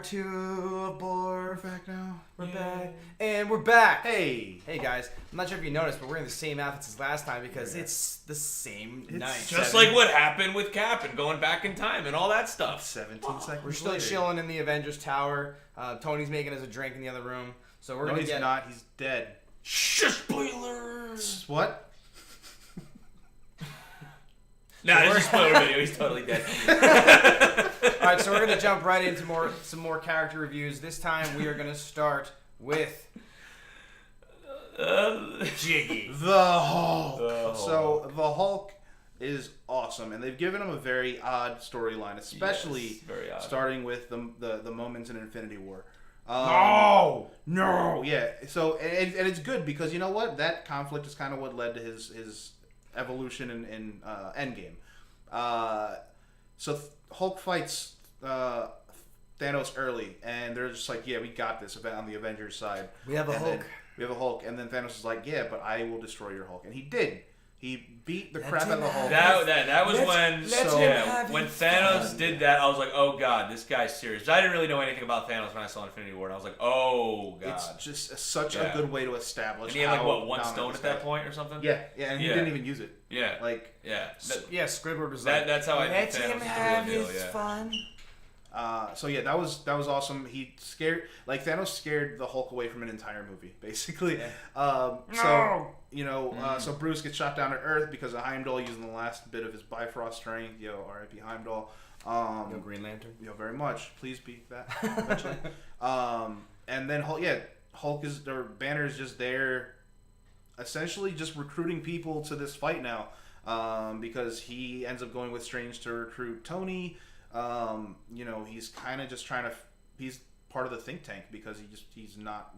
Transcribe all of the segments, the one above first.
2 of Boar. We're back now. We're back. And we're back. Hey. Hey, guys. I'm not sure if you noticed, but we're in the same outfits as last time because it's the same night. Just like what happened with Cap and going back in time and all that stuff. 17 seconds We're still later. chilling in the Avengers Tower. Tony's making us a drink in the other room. So we're No, going he's to get... not. He's dead. Shh, spoilers! What? Nah, it's just a spoiler video. He's totally dead. All right, so we're going to jump right into some more character reviews. This time we are going to start with... Jiggy. The Hulk. The Hulk. So the Hulk is awesome, and they've given him a very odd storyline, especially Yes, very odd. starting with the moments in Infinity War. No, yeah. So and it's good because you know what, that conflict is kind of what led to his evolution in Endgame. So Hulk fights Thanos early, and they're just like, yeah, we got this on the Avengers side. We have a And Hulk. then we have a Hulk, and then Thanos is like, yeah, but I will destroy your Hulk, and he did. He beat the crap out of the Hulk. That was let when him Thanos fun. did that. I was like, oh god, this guy's serious. I didn't really know anything about Thanos when I saw Infinity War, and I was like, oh god. It's just such a good way to establish. And he had like how what, one dominant stone this at that guy- point or something. Yeah, and he Yeah. didn't even use it. Yeah. Like, Yeah. Yeah, Squidward was That- like, that's how I let think Thanos him is the have real deal, his yeah. fun. so yeah, that was awesome. He scared, like Thanos scared the Hulk away from an entire movie, basically. No! So you know, so Bruce gets shot down to Earth because of Heimdall using the last bit of his Bifrost strength. Yo, R.I.P. Heimdall. No Green Lantern. You know, very much. Please be that eventually. And then Hulk is, or Banner is just there, essentially just recruiting people to this fight now, because he ends up going with Strange to recruit Tony. You know, he's kind of just trying to. He's part of the think tank because he's not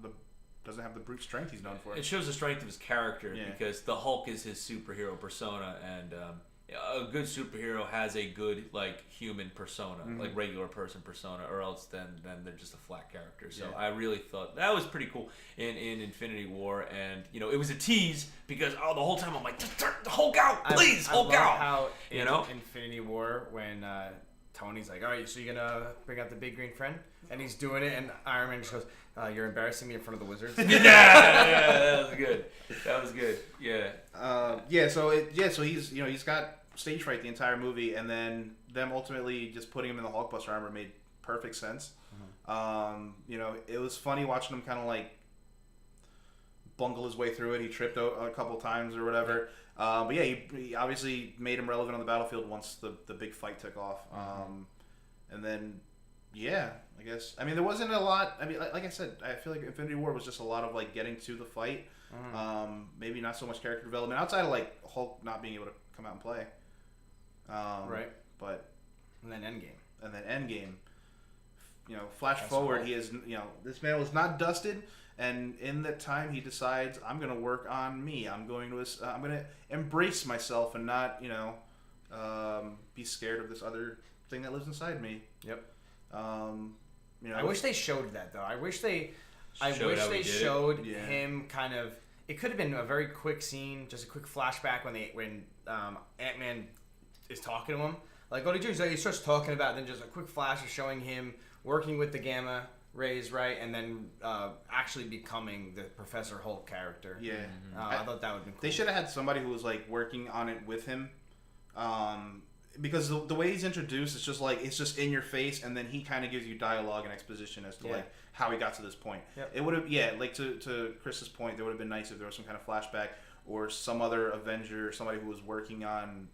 doesn't have the brute strength he's known for. It shows the strength of his character Yeah. because the Hulk is his superhero persona, and a good superhero has a good like human persona, like regular person persona, or else then they're just a flat character. So Yeah. I really thought that was pretty cool in Infinity War, and you know it was a tease because the whole time I'm like, just turn the Hulk out, please, Hulk I love out. how You in know? Infinity War when Tony's like, all right, so you're gonna bring out the big green friend, and he's doing it, and Iron Man just goes, you're embarrassing me in front of the wizards. yeah, that was good. That was good. Yeah. So he's got stage fright the entire movie, and then them ultimately just putting him in the Hulkbuster armor made perfect sense. You know, it was funny watching him kind of like bungle his way through it. He tripped a couple times or whatever. But yeah, he obviously made him relevant on the battlefield once the big fight took off. And then, yeah, I guess. I mean, there wasn't a lot. I mean, like I said, I feel like Infinity War was just a lot of like getting to the fight. Maybe not so much character development outside of like Hulk not being able to come out and play. Right. But And then Endgame. Endgame. You know, flash forward, he is. You know, this man was not dusted. And in that time, he decides, I'm going to work on me. I'm going to embrace myself and not, you know, be scared of this other thing that lives inside me. Yep. You know, I wish they showed that though. I wish they Showed showed him kind of. It could have been a very quick scene, just a quick flashback when Ant-Man is talking to him. Like, what did you do? He starts talking about, it, then just a quick flash of showing him working with the gamma rays, right, and then actually becoming the Professor Hulk character. Yeah. I thought that would be cool. They should have had somebody who was like working on it with him, because the way he's introduced, it's just in your face, and then he kind of gives you dialogue and exposition as to like how he got to this point. Yep. It would have, like to Chris's point, there would have been nice if there was some kind of flashback or some other Avenger, somebody who was working on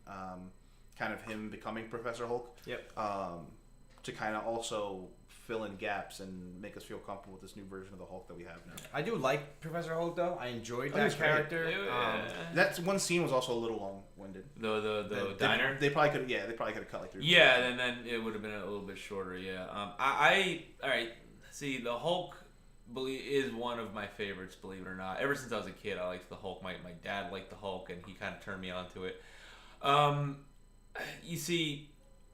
kind of him becoming Professor Hulk. Yep. To kind of also fill in gaps and make us feel comfortable with this new version of the Hulk that we have now. I do like Professor Hulk though. I enjoyed Oh, he's that great. character. That one scene was also a little long-winded. The diner. They probably could. Yeah, they probably could have cut like 3 Yeah, and then it would have been a little bit shorter. Yeah. All right. See, the Hulk is one of my favorites. Believe it or not, ever since I was a kid, I liked the Hulk. My dad liked the Hulk, and he kind of turned me on to it. You see,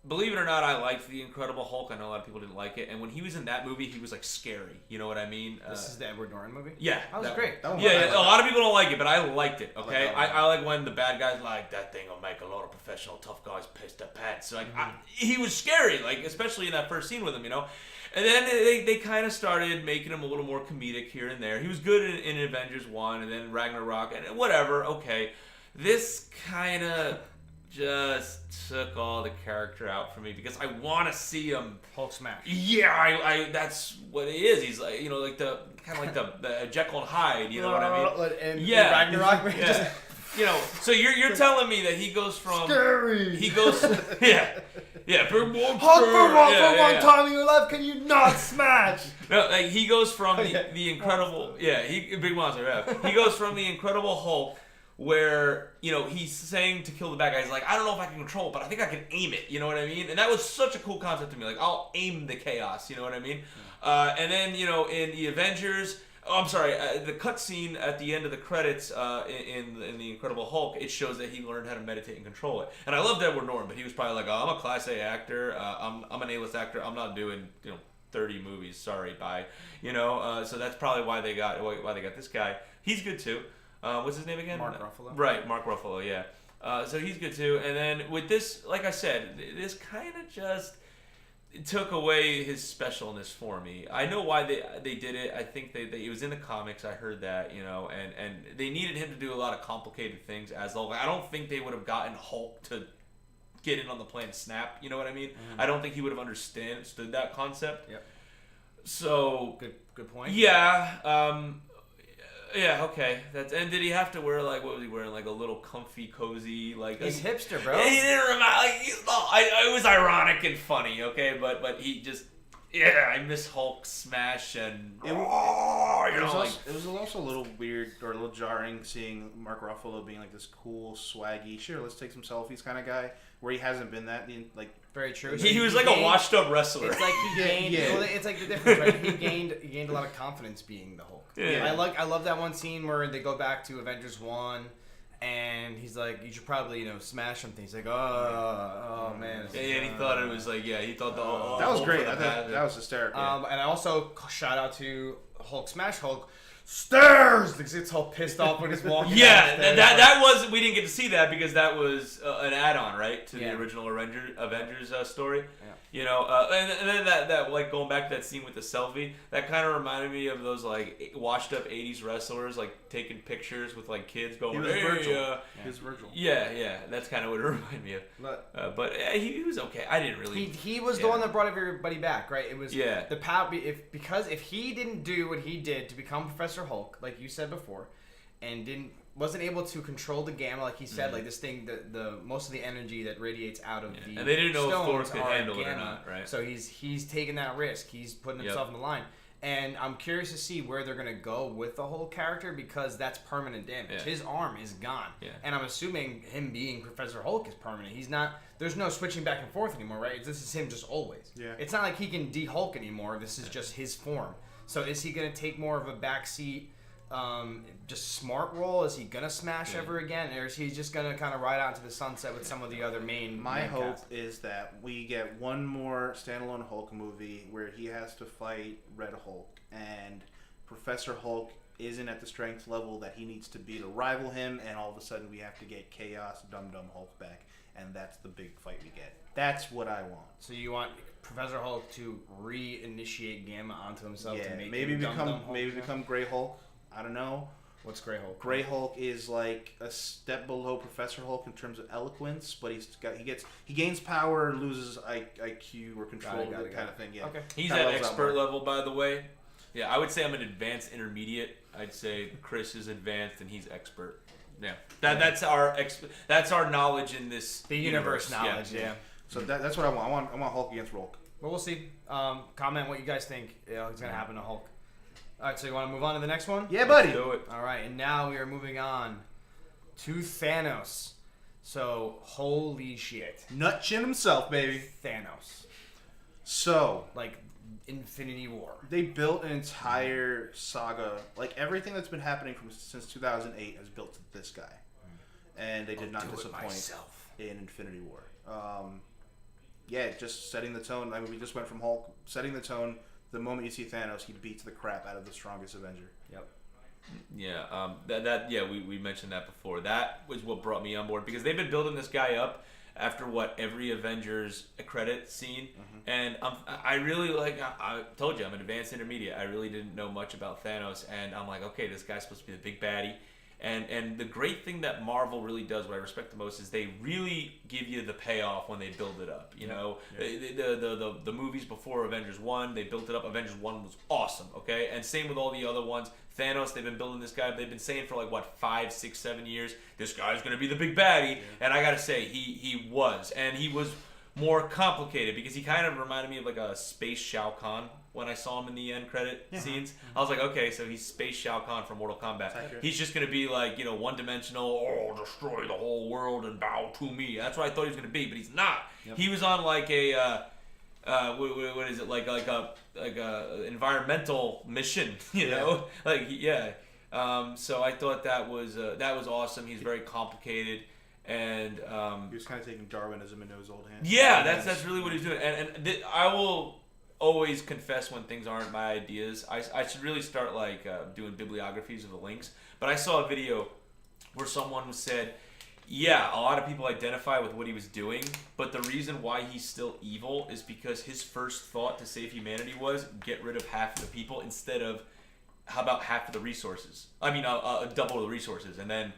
believe it or not, I liked the Incredible Hulk. I know a lot of people didn't like it, and when he was in that movie, he was like scary. You know what I mean? This is the Edward Norton movie. Yeah, that was great. Yeah, a lot of people don't like it, but I liked it. Okay, I I like when the bad guys like that thing will make a lot of professional tough guys piss their pants. Like he was scary, like especially in that first scene with him, you know. And then they kind of started making him a little more comedic here and there. He was good in Avengers 1 and then Ragnarok and whatever. Okay, this kind of just took all the character out for me because I want to see him Hulk smash. Yeah, I that's what it is. He's like, you know, like the kind of like the Jekyll and Hyde. You know what I mean? And yeah, Ragnarok. Yeah. You know, so you're telling me that he goes from Scary. He goes, yeah, big monster. Hulk for one time in your life, can you not smash? No, like he goes from the Incredible, big monster. Yeah, he goes from the Incredible Hulk, where you know he's saying to kill the bad guy. He's like, I don't know if I can control it, but I think I can aim it. You know what I mean? And that was such a cool concept to me. Like, I'll aim the chaos. You know what I mean? And then you know in the Avengers. Oh, I'm sorry. The cutscene at the end of the credits in the Incredible Hulk, it shows that he learned how to meditate and control it. And I loved Edward Norton, but he was probably like, "Oh, I'm a Class A actor. I'm an A-list actor. I'm not doing 30 movies. Sorry, bye." You know. So that's probably why they got this guy. He's good too. What's his name again? Mark Ruffalo. Right, Mark Ruffalo. Yeah. So he's good too. And then with this, like I said, this kind of just. It took away his specialness for me. I know why they did it. I think it was in the comics. I heard that, you know, and they needed him to do a lot of complicated things as Hulk. I don't think they would have gotten Hulk to get in on the plan Snap. You know what I mean? I don't think he would have understood that concept. Yep. So good point. Yeah. Yeah, okay. And did he have to wear what was he wearing? Like a little comfy, cozy, he's hipster, bro. He didn't remind it was ironic and funny, okay, but he just I miss Hulk smash and it was also a little weird or a little jarring seeing Mark Ruffalo being like this cool, swaggy, sure, let's take some selfies kind of guy, where he hasn't been that Very true. He was like a washed up wrestler. It's like he gained. Well, it's like the difference, right? He gained a lot of confidence being the Hulk. Yeah. I love that one scene where they go back to Avengers 1, and he's like, "You should probably smash something." He's like, "Oh man." Yeah, and he thought it was he thought that was great. That was hysterical. And I also shout out to Hulk smash Hulk. Stairs! Because it's all pissed off when he's walking. Yeah, that was we didn't get to see that because that was an add-on, right, to the original Avengers story. Yeah. You know, and then that going back to that scene with the selfie, that kind of reminded me of those washed up '80s wrestlers taking pictures with kids going. He was Virgil. He was Virgil. Yeah, that's kind of what it reminded me of. But he was okay. I didn't really. He was the one that brought everybody back, right? It was the power. If he didn't do what he did to become Professor Hulk, like you said before, and wasn't able to control the gamma, like he said, this thing, the most of the energy that radiates out of the and they didn't know if Thor could handle gamma, it or not, right? So he's taking that risk. He's putting himself on the line. And I'm curious to see where they're going to go with the whole character because that's permanent damage. Yeah. His arm is gone. Yeah. And I'm assuming him being Professor Hulk is permanent. He's not. There's no switching back and forth anymore, right? This is him just always. Yeah. It's not like he can de-Hulk anymore. This is just his form. So is he going to take more of a backseat, just smart role? Is he going to smash ever again? Or is he just going to kind of ride out into the sunset with some of the other main My hope cast? is that we get one more standalone Hulk movie where he has to fight Red Hulk and Professor Hulk isn't at the strength level that he needs to be to rival him, and all of a sudden we have to get Chaos Dum Hulk back, and that's the big fight we get. That's what I want. So you want Professor Hulk to reinitiate Gamma onto himself to make maybe him become Grey Hulk. I don't know. What's Grey Hulk? Grey Hulk is like a step below Professor Hulk in terms of eloquence, but he gains power, loses IQ or control, that kind of thing. Yeah. Okay. He's at expert level, by the way. Yeah, I would say I'm an advanced intermediate. I'd say Chris is advanced and he's expert. Yeah, that's our knowledge in this universe knowledge. Yeah. So that's what I want. I want Hulk against Hulk. Well, we'll see. Comment what you guys think is going to happen to Hulk. All right, so you want to move on to the next one? Yeah, buddy. Let's do it. All right, and now we are moving on to Thanos. So, holy shit. Nut chin himself, baby. Thanos. So, Infinity War. They built an entire saga. Everything that's been happening since 2008 has built to this guy. And they did not disappoint in Infinity War. just setting the tone. I mean, we just went from Hulk setting the tone. The moment you see Thanos, he beats the crap out of the strongest Avenger. Yep. Yeah, we mentioned that before. That was what brought me on board because they've been building this guy up after every Avengers credit scene, and I really I told you I'm an advanced intermediate. I really didn't know much about Thanos, and I'm like, okay, this guy's supposed to be the big baddie. And the great thing that Marvel really does, what I respect the most, is they really give you the payoff when they build it up. You know, the movies before Avengers 1, they built it up. Avengers 1 was awesome, okay? And same with all the other ones. Thanos, they've been building this guy. They've been saying for 5, 6, 7 years, this guy's going to be the big baddie. Yeah. And I got to say, he was. And he was more complicated because he kind of reminded me of a space Shao Kahn when I saw him in the end credit scenes. I was like, okay, so he's space Shao Kahn from Mortal Kombat. He's just going to be one-dimensional, destroy the whole world and bow to me. That's what I thought he was going to be, but he's not. Yep. He was on what is it, like a environmental mission, you know? So I thought that was awesome. He's very complicated. And he was kind of taking Darwinism into his old hands. Yeah, that's really what he's doing. And I will always confess when things aren't my ideas. I should really start doing bibliographies of the links. But I saw a video where someone said, yeah, a lot of people identify with what he was doing, but the reason why he's still evil is because his first thought to save humanity was get rid of half of the people instead of how about half of the resources? I mean, double the resources, and then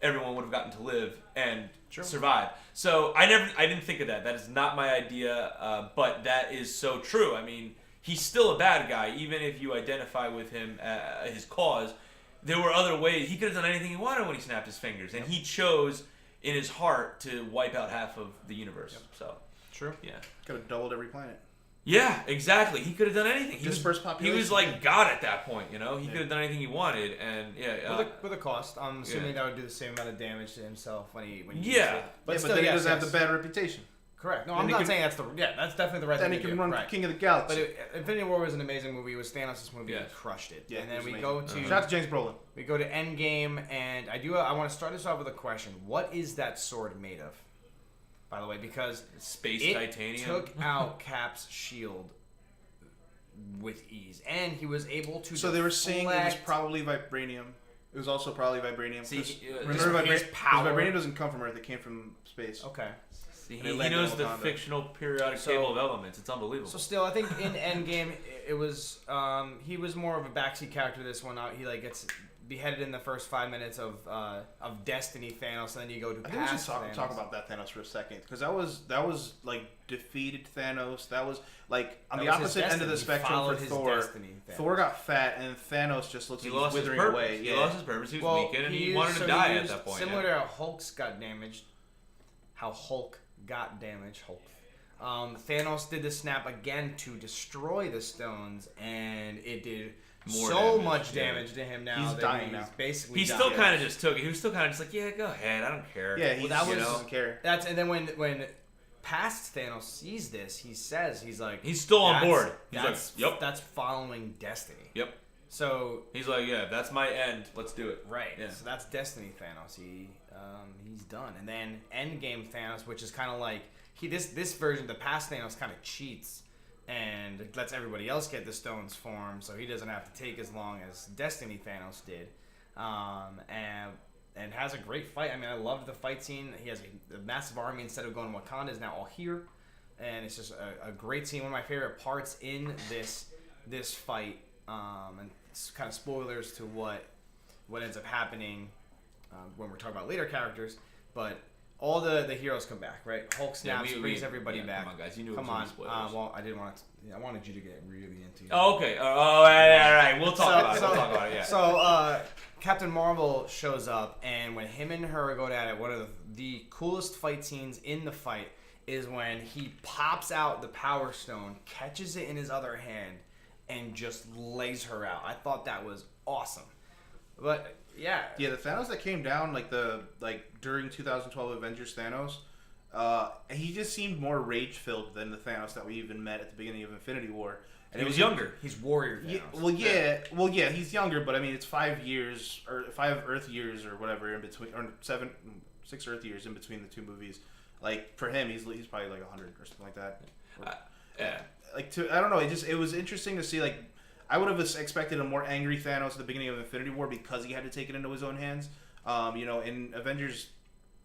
everyone would have gotten to live and survive. So I didn't think of that. That is not my idea, but that is so true. I mean, he's still a bad guy, even if you identify with him, his cause. There were other ways. He could have done anything he wanted when he snapped his fingers, and he chose in his heart to wipe out half of the universe. Yep. So true. Yeah. Could have doubled every planet. Yeah, exactly. He could have done anything. Dispersed population. He was like God at that point, you know? He could have done anything he wanted, and with a cost. I'm assuming that would do the same amount of damage to himself when he But still, then he doesn't have the bad reputation. Correct. No, I'm not saying that's definitely the right thing to do. Then he can run King of the Galaxy. But Infinity War was an amazing movie. It was Thanos' movie. He crushed it. Yeah, and then we amazing. go to... Shout out to James Brolin. We go to Endgame, and I want to start this off with a question. What is that sword made of? By the way, because space titanium took out Cap's shield with ease, and he was able to. So they were saying it was probably vibranium. It was also probably vibranium. See, remember, vibranium doesn't come from Earth; it came from space. Okay. See, he knows the fictional periodic table of elements. It's unbelievable. So still, I think in Endgame, it was he was more of a backseat character. This one, he gets beheaded in the first 5 minutes of Destiny Thanos, and then you go to past. I think we should talk about that Thanos for a second, because that was defeated Thanos. That was on the opposite end of the spectrum for Thor. Thor got fat, and Thanos just looks like he's withering away. He lost his purpose. He was weakened, and he wanted to die at that point. Similar to how Hulk's got damaged. How Hulk got damaged. Thanos did the snap again to destroy the stones, and it did much damage to him. Now he's dying now. Basically, he still kind of just took it. He was still kind of just like, yeah, go ahead, I don't care. Yeah, he doesn't care. And then when past Thanos sees this, he's like, he's still on board. He's like, yep, that's following destiny. Yep. So he's like, yeah, that's my end. Let's do it. Right. Yeah. So that's Destiny Thanos. He's done. And then Endgame Thanos, which is kind of like this version, the past Thanos kind of cheats and lets everybody else get the stones formed, so he doesn't have to take as long as Destiny Thanos did. And has a great fight. I mean, I loved the fight scene. He has a massive army instead of going Wakanda is now all here, and it's just a great scene. One of my favorite parts in this fight. And it's kind of spoilers to what ends up happening when we're talking about later characters, but all the heroes come back, right? Hulk snaps, brings everybody back. Come on, guys, you knew it was going to be spoilers. Well, I didn't want to. I wanted you to get really into it. Oh, okay. All right. We'll talk about it. We'll talk about it. Yeah. So Captain Marvel shows up, and when him and her go at it, one of the coolest fight scenes in the fight is when he pops out the Power Stone, catches it in his other hand, and just lays her out. I thought that was awesome. But yeah, the Thanos that came down during 2012 Avengers Thanos, he just seemed more rage filled than the Thanos that we even met at the beginning of Infinity War. And he was younger. He's warrior Thanos. Yeah, he's younger, but I mean it's 5 years or 5 Earth years or whatever in between, or 6 Earth years in between the two movies. Like for him, he's probably like 100 or something like that. Yeah. Like I don't know. It was interesting to see. Like I would have expected a more angry Thanos at the beginning of Infinity War because he had to take it into his own hands. In Avengers,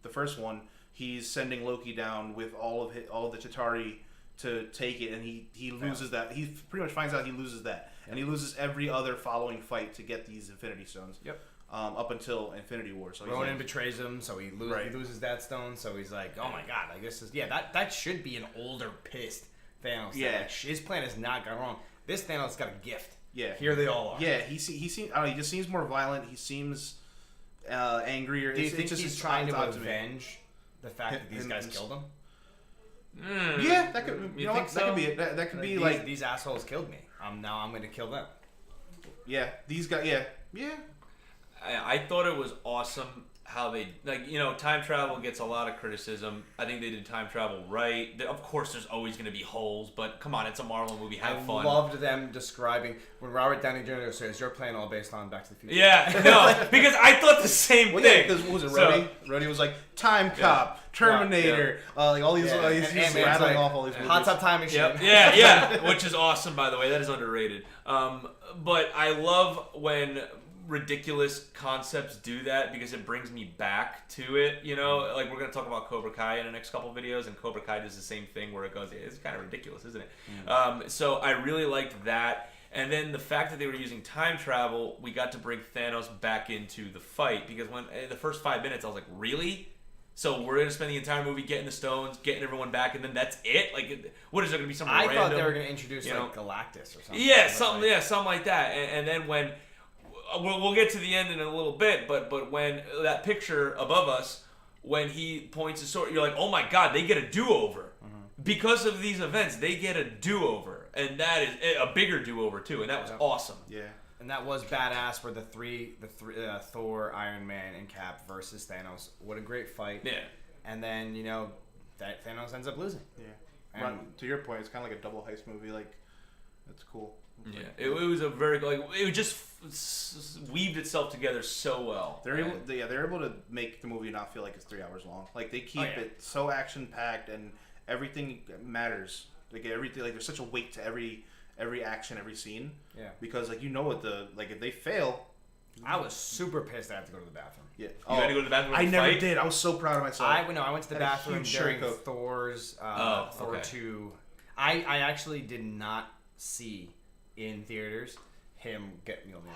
the first one, he's sending Loki down with all of the Chitauri to take it, and he loses that. He pretty much finds out he loses that, and he loses every other following fight to get these Infinity Stones. Yep. Up until Infinity War. So Ronan betrays him, so he loses that stone. So he's like, "Oh my god, like this is that should be an older, pissed Thanos. Yeah, like, his plan has not gone wrong. This Thanos got a gift. Yeah, here they all are. Yeah, he seems. I don't know, he just seems more violent. He seems angrier. Do you think he's trying to avenge the fact that these guys killed him? Yeah, that could. You know what? So? That could be it. That could be like these assholes killed me. Now I'm going to kill them. Yeah, these guys. Yeah. I thought it was awesome how they time travel gets a lot of criticism. I think they did time travel right. Of course, there's always going to be holes, but come on, it's a Marvel movie. Have fun. I loved them describing when Robert Downey Jr. says, "Your plan all based on Back to the Future." Yeah, no, because I thought the same thing. Yeah, because what was it? Rhodey was like Time Cop, Terminator, like all these. He's rattling off all these movies. Hot Tub Time Machine. Yep. Yeah, which is awesome, by the way. That is underrated. But I love when ridiculous concepts do that because it brings me back to it. Like we're going to talk about Cobra Kai in the next couple videos, and Cobra Kai does the same thing where it goes, it's kind of ridiculous, isn't it? So I really liked that. And then the fact that they were using time travel, we got to bring Thanos back into the fight, because when in the first 5 minutes I was like, really? So we're going to spend the entire movie getting the stones, getting everyone back, and then that's it? Like, what is there going to be something random? I thought they were going to introduce like Galactus or something. Yeah, something like that. And then when we'll get to the end in a little bit, but when that picture above us, when he points his sword, you're like, oh my god, they get a do-over. Because of these events, they get a do-over. And that is a bigger do-over too, and that was awesome. Yeah. And that was badass for the three Thor, Iron Man, and Cap versus Thanos. What a great fight. Yeah. And then, that Thanos ends up losing. Yeah. And to your point, it's kind of like a double heist movie. Like, that's cool. Yeah, it was a very it just weaved itself together so well. They're able to make the movie not feel like it's 3 hours long. Like they keep it so action packed and everything matters. Like everything, like there's such a weight to every action, every scene. Yeah. Because what if they fail. I was super pissed I had to go to the bathroom. Yeah. You had to go to the bathroom. I never did. I was so proud of myself. I went to the bathroom during Thor's Thor 2. I actually did not see in theaters him get Mjolnir.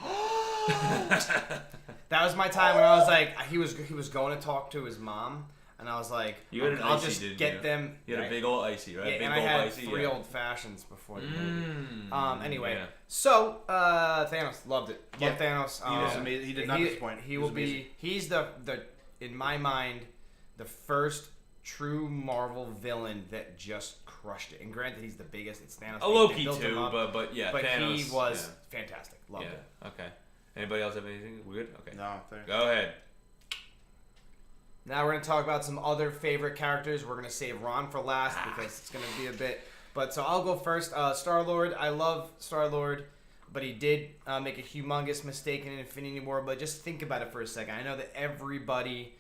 That was my time when I was like, he was going to talk to his mom, and I was like, I'll just get them. You had a big old icy, right? Yeah, big and old I had icy, 3 old fashions before the movie. Anyway, yeah. so Thanos, loved it. Loved Thanos. He was amazing. He did not disappoint. He's the in my mind the first true Marvel villain that just crushed it. And granted, he's the biggest. It's Thanos. Loki too, but yeah, but Thanos, he was fantastic. Loved it. Okay. Anybody else have anything weird? Okay. No. Thanks. Go ahead. Now we're going to talk about some other favorite characters. We're going to save Ron for last because it's going to be a bit. But so I'll go first. Star-Lord. I love Star-Lord, but he did make a humongous mistake in Infinity War. But just think about it for a second. I know that everybody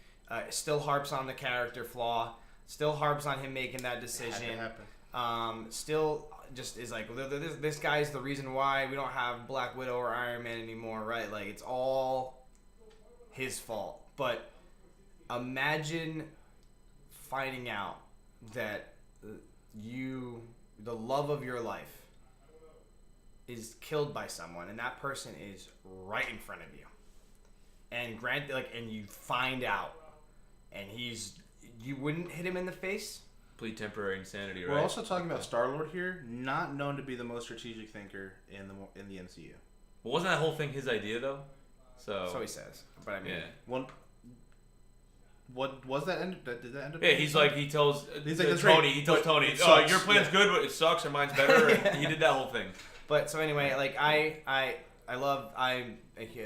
still harps on the character flaw, still harps on him making that decision. Still just is like, this guy's the reason why we don't have Black Widow or Iron Man anymore, right? Like, it's all his fault. But imagine finding out that the love of your life is killed by someone, and that person is right in front of you. And and you find out, and you wouldn't hit him in the face? Complete temporary insanity, right? We're also talking about Star-Lord here, not known to be the most strategic thinker in the MCU. Well, wasn't that whole thing his idea though? So he says. But I mean, what was that end? Did that end up? Yeah, he tells that's Tony. right. He tells Tony, your plan's good, but it sucks, or mine's better. He did that whole thing. But so anyway, like I'm a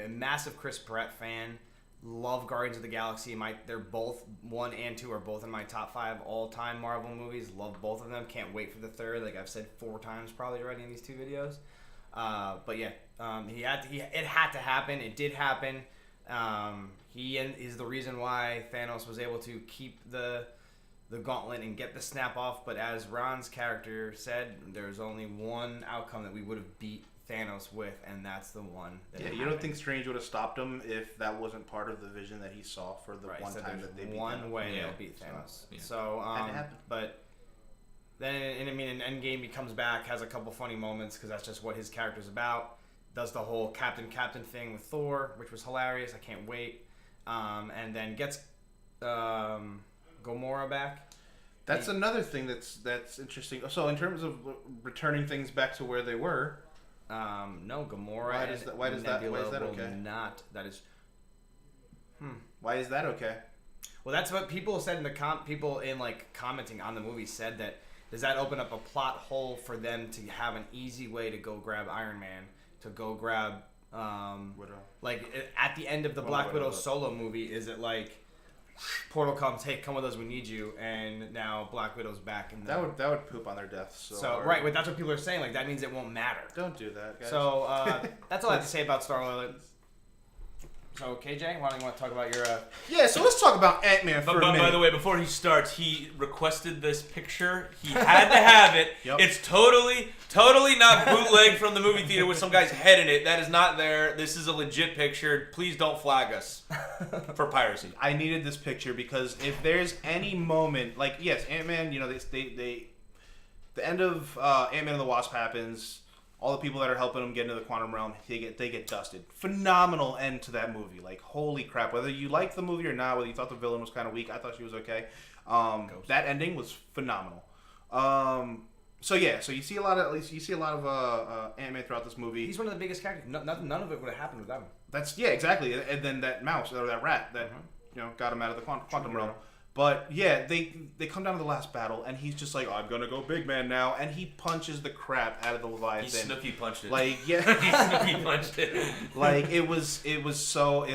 massive Chris Pratt fan. Love Guardians of the Galaxy. They're both 1 and 2 are both in my top 5 all-time Marvel movies. Love both of them. Can't wait for the third. Like I've said 4 times probably already in these 2 videos. But yeah, it had to happen. It did happen. He is the reason why Thanos was able to keep the the gauntlet and get the snap off. But as Ron's character said, there's only one outcome that we would have beat Thanos with, and that's the one. Yeah, you don't think Strange would have stopped him if that wasn't part of the vision that he saw for the one time that they beat one Thanos. way they'll beat Thanos. Yeah. So, Had to happen. but then in Endgame he comes back, has a couple funny moments because that's just what his character's about. Does the whole Captain thing with Thor, which was hilarious. I can't wait. And then gets Gamora back. That's another thing that's interesting. So in terms of returning things back to where they were. No, Gamora. Why is that okay? Not that is. Why is that okay? Well, that's what people said in the people in like commenting on the movie said that does that open up a plot hole for them to have an easy way to go grab Iron Man, to go grab Widow. like at the end of the Black Widow solo movie, is it like Portal comes, hey, come with us, we need you, and now Black Widow's back, and That would poop on their deaths. so right, but that's what people are saying. Like that means it won't matter. Don't do that, guys. So that's all I have to say about Star-Lord. So KJ, why don't you want to talk about your? Yeah, so let's talk about Ant-Man for a minute. By the way, before he starts, he requested this picture. He had to have it. Yep. It's totally not bootleg from the movie theater with some guy's head in it. That is not there. This is a legit picture. Please don't flag us for piracy. I needed this picture because if there's any moment, like yes, Ant-Man, you know, the end of Ant-Man and the Wasp happens. All the people that are helping him get into the quantum realm, they get dusted. Phenomenal end to that movie. Like, holy crap. Whether you like the movie or not, whether you thought the villain was kind of weak, I thought she was okay. That ending was phenomenal. So you see a lot of Ant-Man throughout this movie. He's one of the biggest characters. None of it would have happened without him. Exactly. And then that mouse or that rat that got him out of the quantum realm. But yeah, they come down to the last battle, and he's just like, I'm gonna go big man now, and he punches the crap out of the Leviathan. He Snooki punched it. Like yeah, he Snooki punched it. Like it's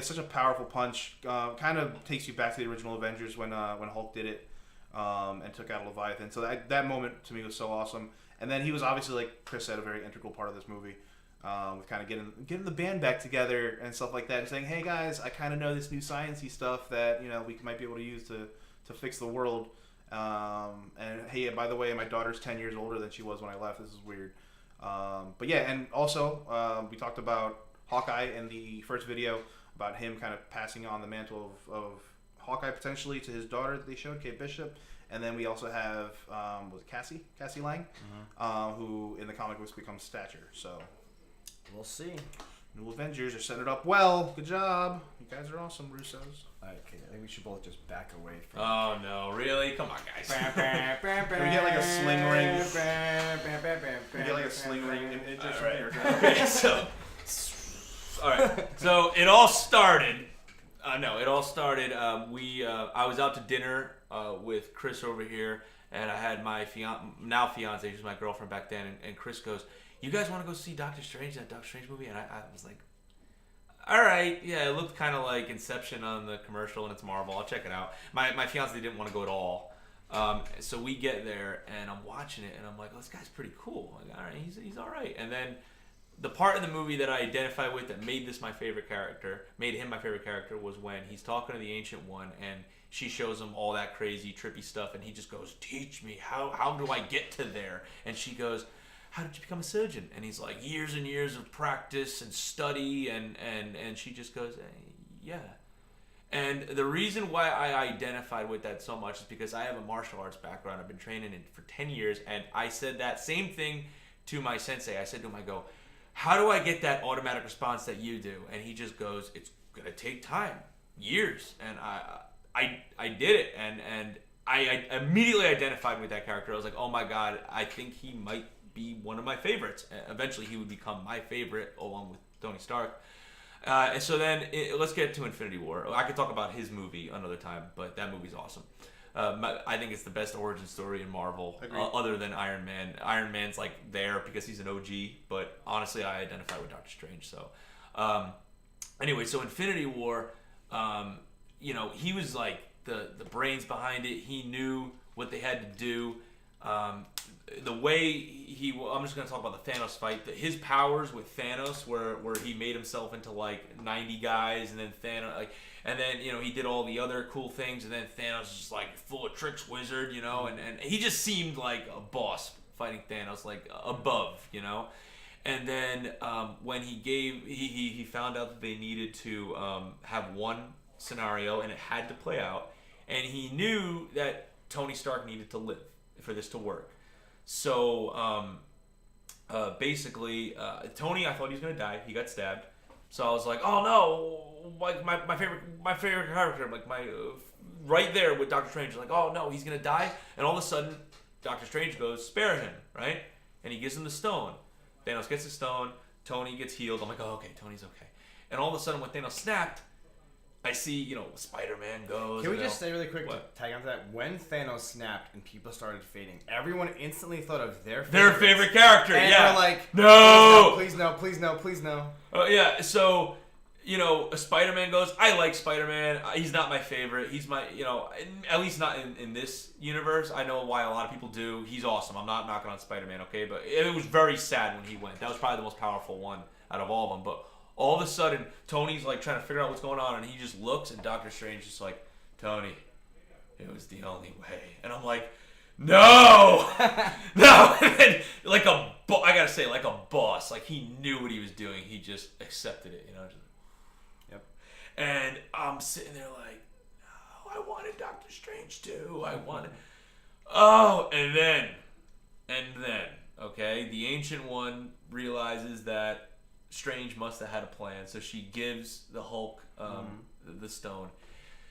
such a powerful punch. Kind of takes you back to the original Avengers when Hulk did it and took out Leviathan. So that moment to me was so awesome. And then he was obviously, like Chris said, a very integral part of this movie. With kind of getting the band back together and stuff like that, and saying, "Hey guys, I kind of know this new sciencey stuff that we might be able to use to fix the world." And hey, by the way, my daughter's 10 years older than she was when I left. This is weird. But yeah, and also we talked about Hawkeye in the first video about him kind of passing on the mantle of Hawkeye potentially to his daughter that they showed, Kate Bishop. And then we also have was it Cassie Lang, who in the comic books becomes Stature. So. We'll see. New Avengers are setting it up well. Good job. You guys are awesome, Russos. Okay, I think we should both just back away from. Oh no, really? Come on, guys. Can we get like a sling ring? Can we get like a sling ring image or something? Okay, so all right. So it all started. It all started. I was out to dinner with Chris over here, and I had my now fiance, who's my girlfriend back then, and Chris goes, "You guys want to go see Doctor Strange, that Doctor Strange movie?" And I was like, all right, yeah, it looked kind of like Inception on the commercial, and it's Marvel. I'll check it out. My fiance didn't want to go at all. So we get there, and I'm watching it, and I'm like, oh, this guy's pretty cool. Like, all right, he's all right. And then the part of the movie that I identify with that made him my favorite character, was when he's talking to the Ancient One, and she shows him all that crazy, trippy stuff, and he just goes, teach me, how do I get to there? And she goes, how did you become a surgeon? And he's like, years and years of practice and study, and she just goes, yeah. And the reason why I identified with that so much is because I have a martial arts background. I've been training it for 10 years, and I said that same thing to my sensei. I said to him, I go, how do I get that automatic response that you do? And he just goes, it's gonna take time, years. And I did it, and I immediately identified with that character. I was like, oh my God, I think he might be one of my favorites. Eventually he would become my favorite along with Tony Stark. And so then let's get to Infinity War. I could talk about his movie another time, but that movie's awesome. I think it's the best origin story in Marvel, other than Iron Man. Iron Man's like there because he's an OG, but honestly I identify with Doctor Strange. So anyway, so Infinity War, he was like the brains behind it. He knew what they had to do. the way I'm just gonna talk about the Thanos fight. His powers with Thanos, where he made himself into like 90 guys, and then Thanos and then he did all the other cool things, and then Thanos is just like full of tricks, wizard, and he just seemed like a boss fighting Thanos, like above, And then when he found out that they needed to have one scenario and it had to play out, and he knew that Tony Stark needed to live for this to work. So basically, Tony, I thought he was gonna die. He got stabbed. So I was like, oh no, like my favorite character, like right there with Doctor Strange. Like, oh no, he's gonna die. And all of a sudden, Doctor Strange goes, spare him, right? And he gives him the stone. Thanos gets the stone. Tony gets healed. I'm like, oh okay, Tony's okay. And all of a sudden, when Thanos snapped, I see, Spider-Man goes. Can we just say really quick what? to tag onto that? When Thanos snapped and people started fading, everyone instantly thought of their favorite character. And yeah, we're like, no, please no, please no, please no. Oh yeah, so Spider-Man goes. I like Spider-Man. He's not my favorite. He's my, at least not in this universe. I know why a lot of people do. He's awesome. I'm not knocking on Spider-Man, okay? But it was very sad when he went. That was probably the most powerful one out of all of them. But all of a sudden, Tony's like trying to figure out what's going on, and he just looks, and Doctor Strange is like, Tony, it was the only way. And I'm like, no, no. And then, like I gotta say, like a boss, like he knew what he was doing. He just accepted it, Just, yep. And I'm sitting there like, no, I wanted Doctor Strange too. I wanted. Oh, and then, okay, the Ancient One realizes that Strange must have had a plan, so she gives the Hulk the stone.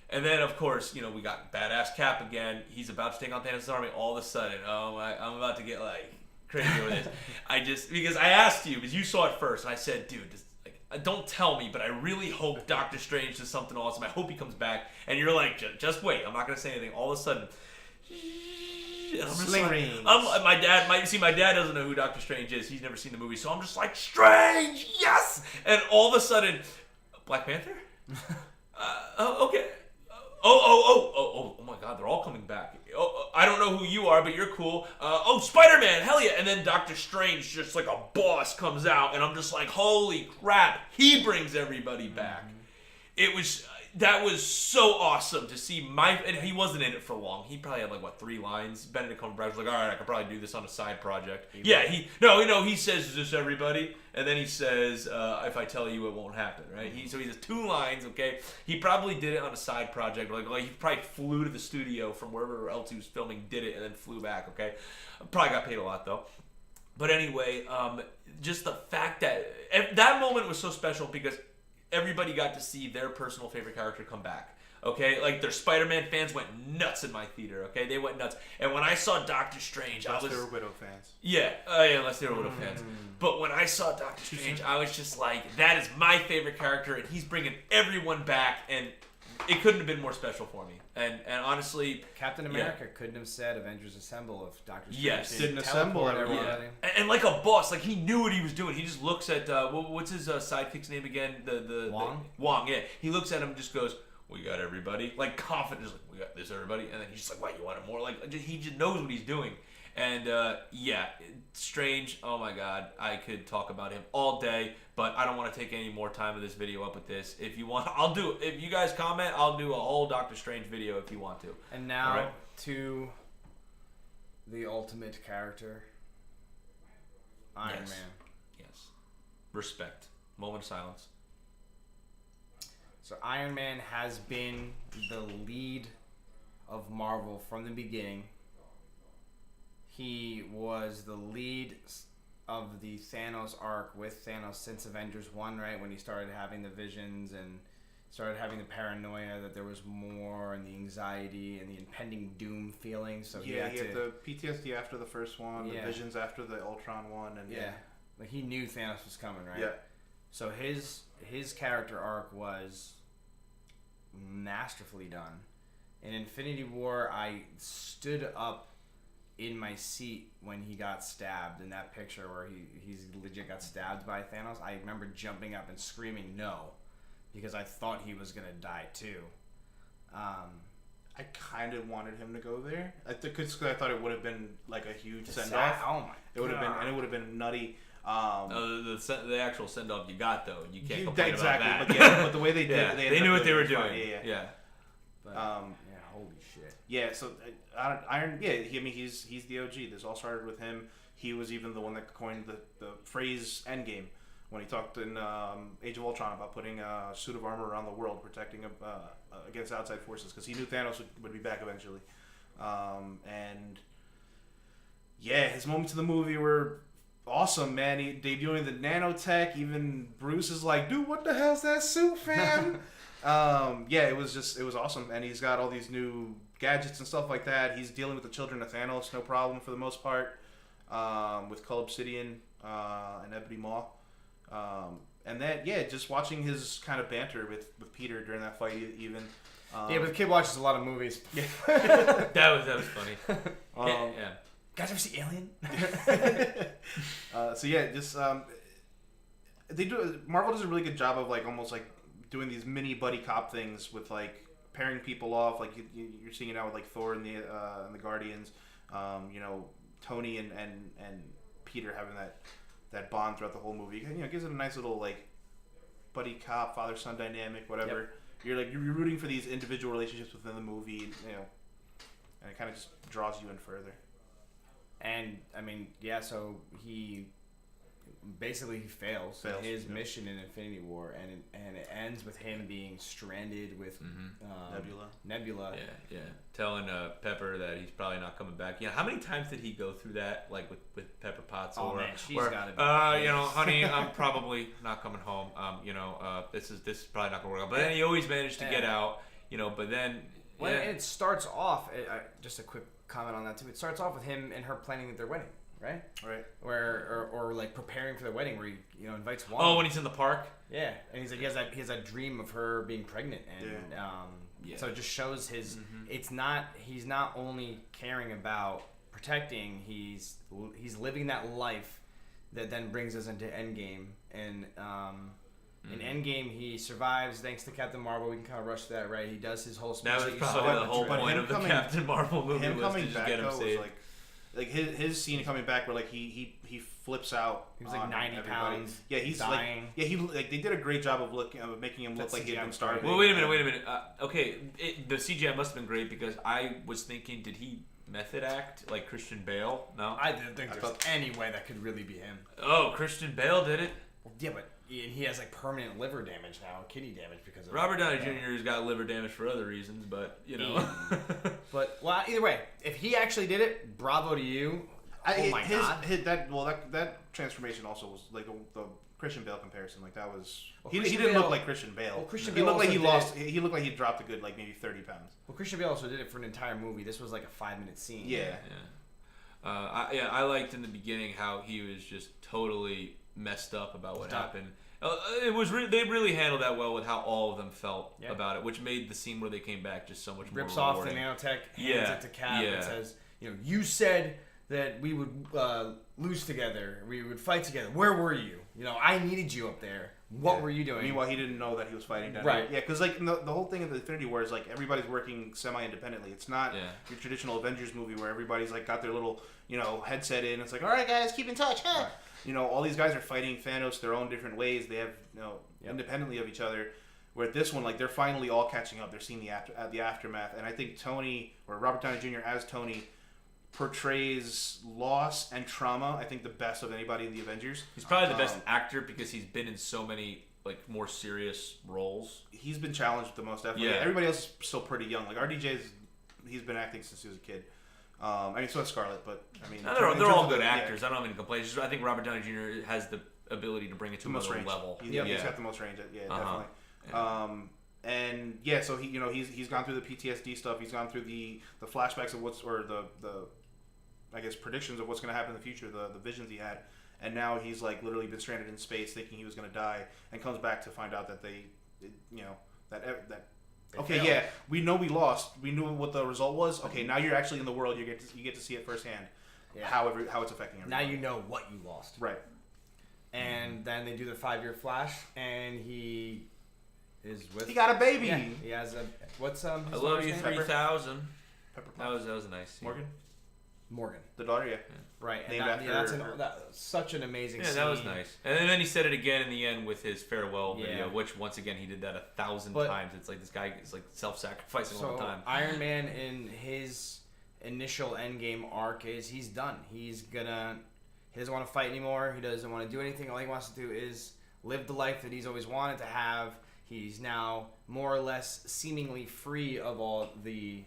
And then, of course, we got badass Cap again. He's about to take on Thanos' army. All of a sudden, I'm about to get like crazy over this. Because I asked you, because you saw it first, and I said, dude, don't tell me, but I really hope Doctor Strange does something awesome. I hope he comes back. And you're like, just wait. I'm not gonna say anything. All of a sudden, Sling rings. My dad doesn't know who Doctor Strange is. He's never seen the movie, so I'm just like, Strange, yes! And all of a sudden, Black Panther? Okay. Oh my God, they're all coming back. Oh, I don't know who you are, but you're cool. Spider-Man, hell yeah! And then Doctor Strange, just like a boss, comes out, and I'm just like, holy crap! He brings everybody back. That was so awesome to see and he wasn't in it for long. He probably had like 3 lines. Benedict Cumberbatch was like, all right, I could probably do this on a side project. He says, is this everybody? And then he says, if I tell you, it won't happen, right? So he has 2 lines, okay? He probably did it on a side project. Like he probably flew to the studio from wherever else he was filming, did it, and then flew back, okay? Probably got paid a lot though. But anyway, just the fact that moment was so special because everybody got to see their personal favorite character come back. Okay, like their Spider-Man fans went nuts in my theater. Okay, they went nuts. And when I saw Doctor Strange, unless they were Widow fans. Yeah, unless they were Widow fans. But when I saw Doctor Strange, I was just like, that is my favorite character, and he's bringing everyone back, and it couldn't have been more special for me. And honestly, Captain America couldn't have said Avengers Assemble if Doctor Strange didn't assemble everybody. Yeah. And like a boss, like he knew what he was doing. He just looks at what's his sidekick's name again? Wong. Wong, yeah. He looks at him and just goes, "We got everybody." Like confident, just like, "We got this, everybody." And then he's just like, "What? You want it more?" Like he just knows what he's doing. And Strange. Oh my God, I could talk about him all day, but I don't want to take any more time of this video up with this. If you want, I'll do. If you guys comment, I'll do a whole Doctor Strange video if you want to. And now to the ultimate character, Iron Man. Yes. Respect. Moment of silence. So Iron Man has been the lead of Marvel from the beginning. He was the lead of the Thanos arc with Thanos since Avengers 1, right? When he started having the visions and started having the paranoia that there was more and the anxiety and the impending doom feeling. So he had the PTSD after the first one, the visions after the Ultron one, and like he knew Thanos was coming, right? Yeah. So his character arc was masterfully done. In Infinity War, I stood up in my seat when he got stabbed in that picture where he's legit got stabbed by Thanos. I remember jumping up and screaming no, because I thought he was gonna die too. I kind of wanted him to go there. Because I thought it would have been like a huge send off. Oh my! It would have been, and it would have been nutty. The actual send off you got though, you can't You- complain exactly, about that. but yeah, but the way they did, Yeah, they they ended knew up what they were it was fine. doing. Yeah. But, yeah, holy shit. Yeah, so Iron, yeah, I mean, he's the OG. This all started with him. He was even the one that coined the phrase Endgame when he talked in Age of Ultron about putting a suit of armor around the world, protecting against outside forces, because he knew Thanos would be back eventually. And yeah, his moments in the movie were awesome, man. He debuting the nanotech. Even Bruce is like, dude, what the hell's that suit, fam? Yeah, it was awesome, and he's got all these new gadgets and stuff like that. He's dealing with the children of Thanos, no problem for the most part, with Cull Obsidian and Ebony Maw, and then yeah, just watching his kind of banter with Peter during that fight, even. Yeah, but the kid watches a lot of movies. Yeah. that was funny. Yeah. Guys ever see Alien? So yeah, just Marvel does a really good job of like almost like doing these mini buddy cop things with like pairing people off. Like you're seeing it now with like Thor and the Guardians. You know, Tony and Peter having that bond throughout the whole movie. You know, it gives it a nice little like buddy cop father son dynamic, whatever. Yep. You're rooting for these individual relationships within the movie, you know, and it kind of just draws you in further. And I mean, yeah. So he fails in his mission in Infinity War, and it ends with him being stranded with Nebula. Yeah. Telling Pepper that he's probably not coming back. Yeah. How many times did he go through that, like with Pepper Potts? Oh or, man, she's or, gotta be. you know, honey, I'm probably not coming home. You know, this is probably not gonna work out. But then he always managed to get out. You know, but then when it starts off, just a quick comment on that too. It starts off with him and her planning their wedding, right? Right. Or like preparing for the wedding, where he invites Wanda. Oh, when he's in the park. Yeah, and he's like he has that dream of her being pregnant, and so it just shows his. It's not he's not only caring about protecting, he's living that life that then brings us into Endgame, and in Endgame he survives thanks to Captain Marvel. We can kind of rush through that, right? He does his whole speech. That was probably the whole point of the Captain Marvel movie was to just get him saved. Was like his scene coming back where like he flips out. He was like 90 pounds. Yeah, he's dying. Like he like they did a great job of making him look like he had been starving. Well, wait a minute. Okay, the CGI must have been great because I was thinking, did he method act like Christian Bale? No, I didn't think there's any way that could really be him. Oh, Christian Bale did it. Yeah, but he has like permanent liver damage now, kidney damage because of Robert Downey Jr. has got liver damage for other reasons, but you know. But well, either way, if he actually did it, bravo to you. Oh my god! That transformation also was like the Christian Bale comparison. Like that was he Christian didn't Bale- look like Christian Bale. Well, Christian he Bale looked like also he did lost. He looked like he dropped a good like maybe 30 pounds. Well, Christian Bale also did it for an entire movie. This was like a 5-minute scene. Yeah. I liked in the beginning how he was just totally messed up about what happened. It was they really handled that well with how all of them felt about it, which made the scene where they came back just so much more Rips rewarding. off the nanotech, hands it to Cap, and says, you said that we would lose together, we would fight together. Where were you? I needed you up there. What were you doing? Meanwhile, he didn't know that he was fighting down right. here. Yeah, because like the whole thing of the Infinity War is like everybody's working semi-independently. It's not your traditional Avengers movie where everybody's like got their little headset in. It's like, all right, guys, keep in touch. Huh? Right. All these guys are fighting Thanos their own different ways. They have independently of each other. Where this one, like they're finally all catching up. They're seeing the aftermath, and I think Robert Downey Jr. as Tony portrays loss and trauma, I think, the best of anybody in the Avengers. He's probably the best actor because he's been in so many like more serious roles. He's been challenged the most, definitely. Yeah. Everybody else is still pretty young. Like he's been acting since he was a kid. I mean, so has Scarlett, but I mean, they're all good actors. I don't have any complaints. I think Robert Downey Jr. has the ability to bring it to another level. He's got the most range. Yeah, definitely. Yeah. And yeah, so he's gone through the PTSD stuff. He's gone through the flashbacks of the I guess predictions of what's going to happen in the future, the visions he had, and now he's like literally been stranded in space, thinking he was going to die, and comes back to find out that we know we lost. We knew what the result was. Okay, now you're actually in the world. You get to see it firsthand. Yeah. How it's affecting everybody. Now you know what you lost. Right. And then they do the 5-year flash, and he is with. He got a baby. Yeah, he has a what's his I love daughter's you name? 3000. Pepper That was a nice scene. Morgan. The daughter, yeah. Right, and Named after that's her. such an amazing Yeah, scene. that was nice. And then he said it again in the end with his farewell video, Yeah. which once again he did that 1,000 But- times. It's like this guy is like self-sacrificing all the So time. Iron Man in his initial Endgame arc is he's done. He doesn't want to fight anymore. He doesn't want to do anything. All he wants to do is live the life that he's always wanted to have. He's now more or less seemingly free of all the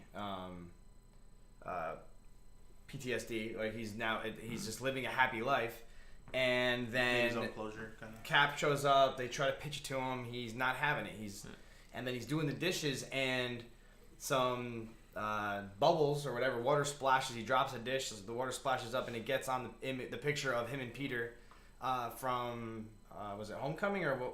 PTSD. Like he's just living a happy life. And then His own closure, kind of. Cap shows up. They try to pitch it to him. He's not having it. And then he's doing the dishes, and some bubbles or whatever water splashes. He drops a dish. The water splashes up, and it gets on the picture of him and Peter from was it Homecoming or what?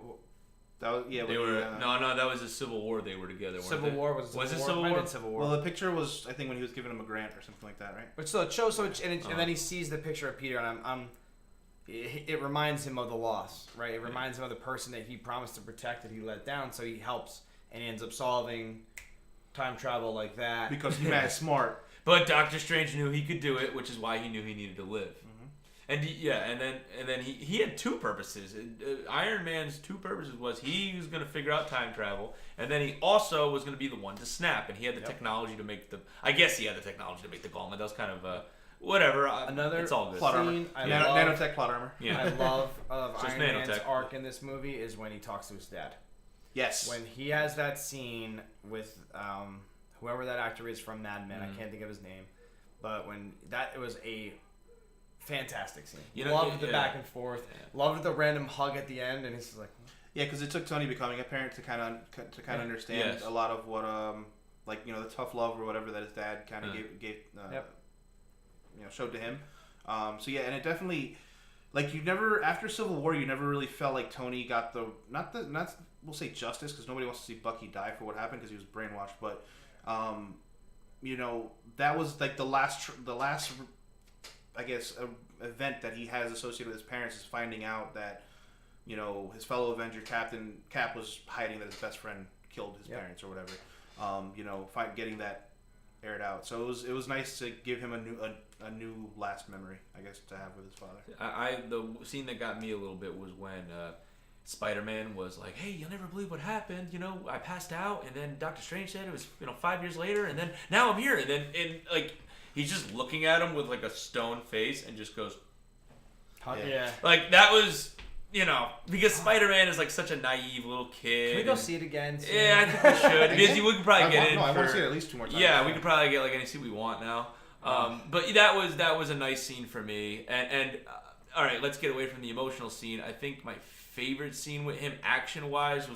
That was, yeah, They were no, that was a Civil War. They were together. Civil War was it Civil War? War? Civil War. Well, the picture was, I think, when he was giving him a grant or something like that, right? But so it shows. And then he sees the picture of Peter, and it reminds him of the loss, right? It reminds him of the person that he promised to protect that he let down. So he helps, and he ends up solving time travel like that. Because he's mad smart. But Doctor Strange knew he could do it, which is why he knew he needed to live. And then he had two purposes. Iron Man's two purposes was he was going to figure out time travel, and then he also was going to be the one to snap, and he had the technology to make the. I guess he had the technology to make the gauntlet. That was kind of whatever. Another it's all good. Plot armor. scene Nanotech plot armor. Yeah. I love of Just Iron Man's nanotech. arc in this movie is when he talks to his dad. Yes. When he has that scene with whoever that actor is from Mad Men, I can't think of his name, but it was a fantastic scene. Loved the back and forth. Yeah. Loved the random hug at the end, and it's just like. Yeah, because it took Tony becoming a parent to kind of understand a lot of what the tough love or whatever that his dad kind of gave showed to him. So yeah, and it definitely after Civil War you never really felt like Tony got not we'll say justice, because nobody wants to see Bucky die for what happened because he was brainwashed, but that was like the last I guess event that he has associated with his parents is finding out that his fellow Avenger Cap was hiding that his best friend killed his parents or whatever. Getting that aired out. So it was nice to give him a new last memory, I guess, to have with his father. The scene that got me a little bit was when Spider-Man was like, "Hey, you'll never believe what happened. I passed out, and then Doctor Strange said it was 5 years later, and then now I'm here." And he's just looking at him with like a stone face and just goes, Yeah. Like that was. Because Spider-Man is like such a naive little kid. Can we go see it again? Soon? Yeah, I think we should. Because we could probably get in. I want to see it at least 2 more times. Yeah, we could probably get any seat we want now. But that was a nice scene for me. And all right, let's get away from the emotional scene. I think my favorite scene with him, action-wise,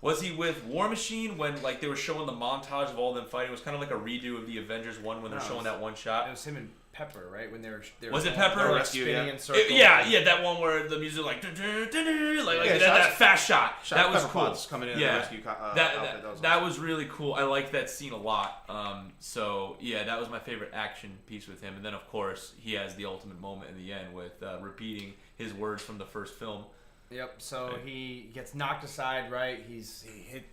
was he with War Machine when they were showing the montage of all them fighting? It was kind of like a redo of the Avengers one when they're showing that one shot. It was him and Pepper, right? When they were was it Pepper? Spinning in circles. That one where the music that fast shot. That was cool. Coming in the rescue that was really cool. I liked that scene a lot. That was my favorite action piece with him. And then of course he has the ultimate moment in the end with repeating his words from the first film. Yep. So he gets knocked aside. Right. He's hit.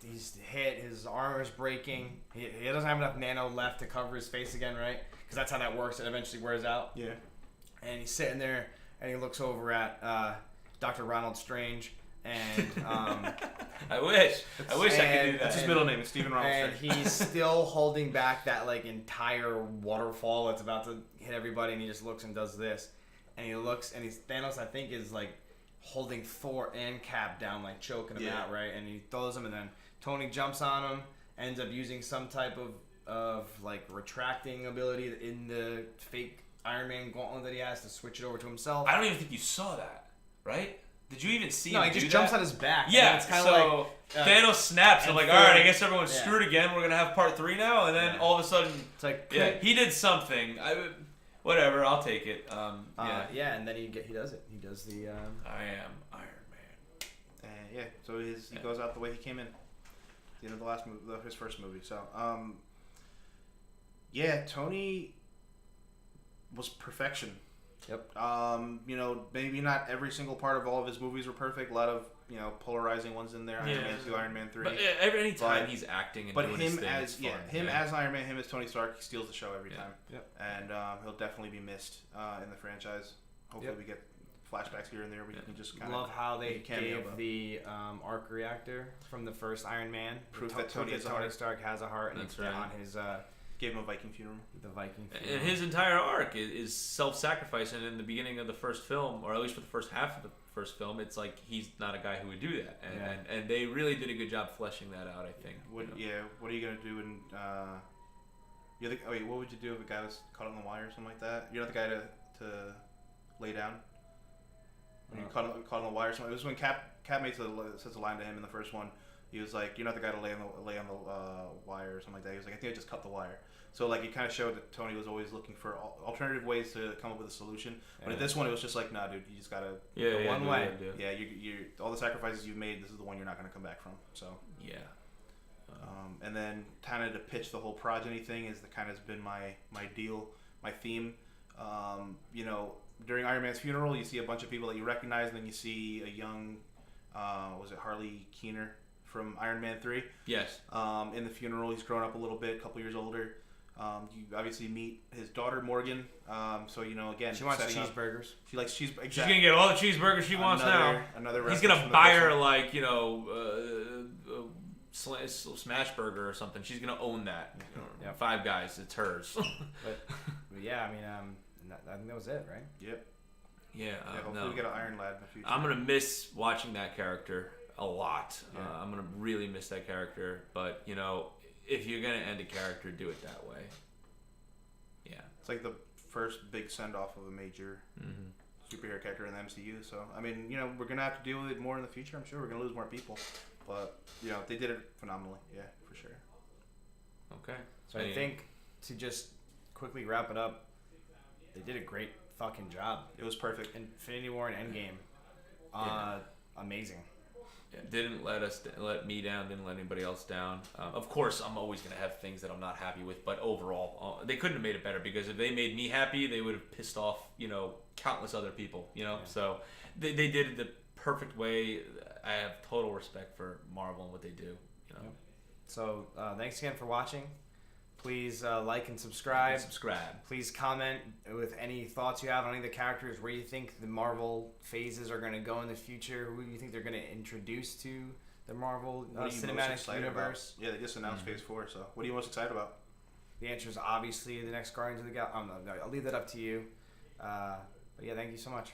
His armor's breaking. He doesn't have enough nano left to cover his face again. Right. Because that's how that works. It eventually wears out. Yeah. And he's sitting there, and he looks over at Dr. Ronald Strange, and I wish I could do that. That's his middle name. It's Stephen Ronald Strange. And he's still holding back that entire waterfall that's about to hit everybody, and he just looks and does this, and he looks, and Thanos, I think, is holding Thor and Cap down, choking him out, right? And he throws him, and then Tony jumps on him, ends up using some type of retracting ability in the fake Iron Man gauntlet that he has to switch it over to himself. I don't even think you saw that, right? Did you even see him No, he just jumps on his back. Yeah, it's kind of Thanos snaps. I'm all right, I guess everyone's Yeah. screwed again. We're going to have part 3 now. And then all of a sudden, it's he did something. Whatever, I'll take it. And then he does it. He does the... I am Iron Man. So he goes out the way he came in. At the end of the last movie, his first movie. So, Tony was perfection. Yep. You know, maybe not every single part of all of his movies were perfect. A lot of, you know, polarizing ones in there. Iron Man 2, Iron Man 3. But any time he's acting and doing his thing, it's fun. As Iron Man, him as Tony Stark, he steals the show every time. Yep. And he'll definitely be missed in the franchise. Hopefully we get flashbacks here and there. We can just kind of love how they gave the arc reactor from the first Iron Man. Proof that Tony Stark has a heart, and it's on his. Gave him a Viking funeral. The Viking funeral. And his entire arc is self-sacrifice, and in the beginning of the first film, or at least for the first half of the first film, it's like he's not a guy who would do that, and they really did a good job fleshing that out. I think. What are you gonna do when? What would you do if a guy was caught on the wire or something like that? You're not the guy to lay down. When you're caught on the wire or something. It was when Cap says a line to him in the first one. He was like, "You're not the guy to lay on the wire or something like that." He was like, "I think I just cut the wire." So like it kind of showed that Tony was always looking for alternative ways to come up with a solution. But at this one, it was just like, "Nah, dude, you just gotta go one way." Yeah, you all the sacrifices you've made. This is the one you're not gonna come back from. So yeah. And then kind of to pitch the whole progeny thing is the kind of has been my deal, my theme. You know, during Iron Man's funeral, you see a bunch of people that you recognize, and then you see a young, was it Harley Keener from Iron Man 3? Yes. In the funeral, he's grown up a little bit, a couple years older. You obviously meet his daughter Morgan. So you know, again, she wants cheeseburgers. She likes cheeseburgers. She's gonna get all the cheeseburgers she wants now. He's gonna buy her like smash burger or something. She's gonna own that. Yeah. Five Guys, it's hers. but yeah, I mean, I think that was it, right? Yep. Yeah. Hopefully we get an Iron Lad in the future. I'm gonna miss watching that character a lot. Yeah. I'm gonna really miss that character. But you know, if you're gonna end a character, do it that way. Yeah. It's like the first big send off of a major superhero character in the MCU. So I mean, you know, we're gonna have to deal with it more in the future. I'm sure we're gonna lose more people, but you know, they did it phenomenally. Yeah, for sure. Okay. So I think to just quickly wrap it up, they did a great fucking job. It was perfect. Infinity War and Endgame, amazing. Yeah, didn't let me down, didn't let anybody else down. Of course, I'm always going to have things that I'm not happy with, but overall, they couldn't have made it better, because if they made me happy, they would have pissed off, you know, countless other people, you know? Yeah. So they did it the perfect way. I have total respect for Marvel and what they do, you know? Yep. So thanks again for watching. Please like and subscribe. Please comment with any thoughts you have on any of the characters, where you think the Marvel phases are going to go in the future, who you think they're going to introduce to the Marvel cinematic universe. Yeah, they just announced Phase 4, so what are you most excited about? The answer is obviously the next Guardians of the Galaxy. I'll leave that up to you. But yeah, thank you so much.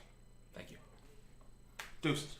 Thank you. Deuces.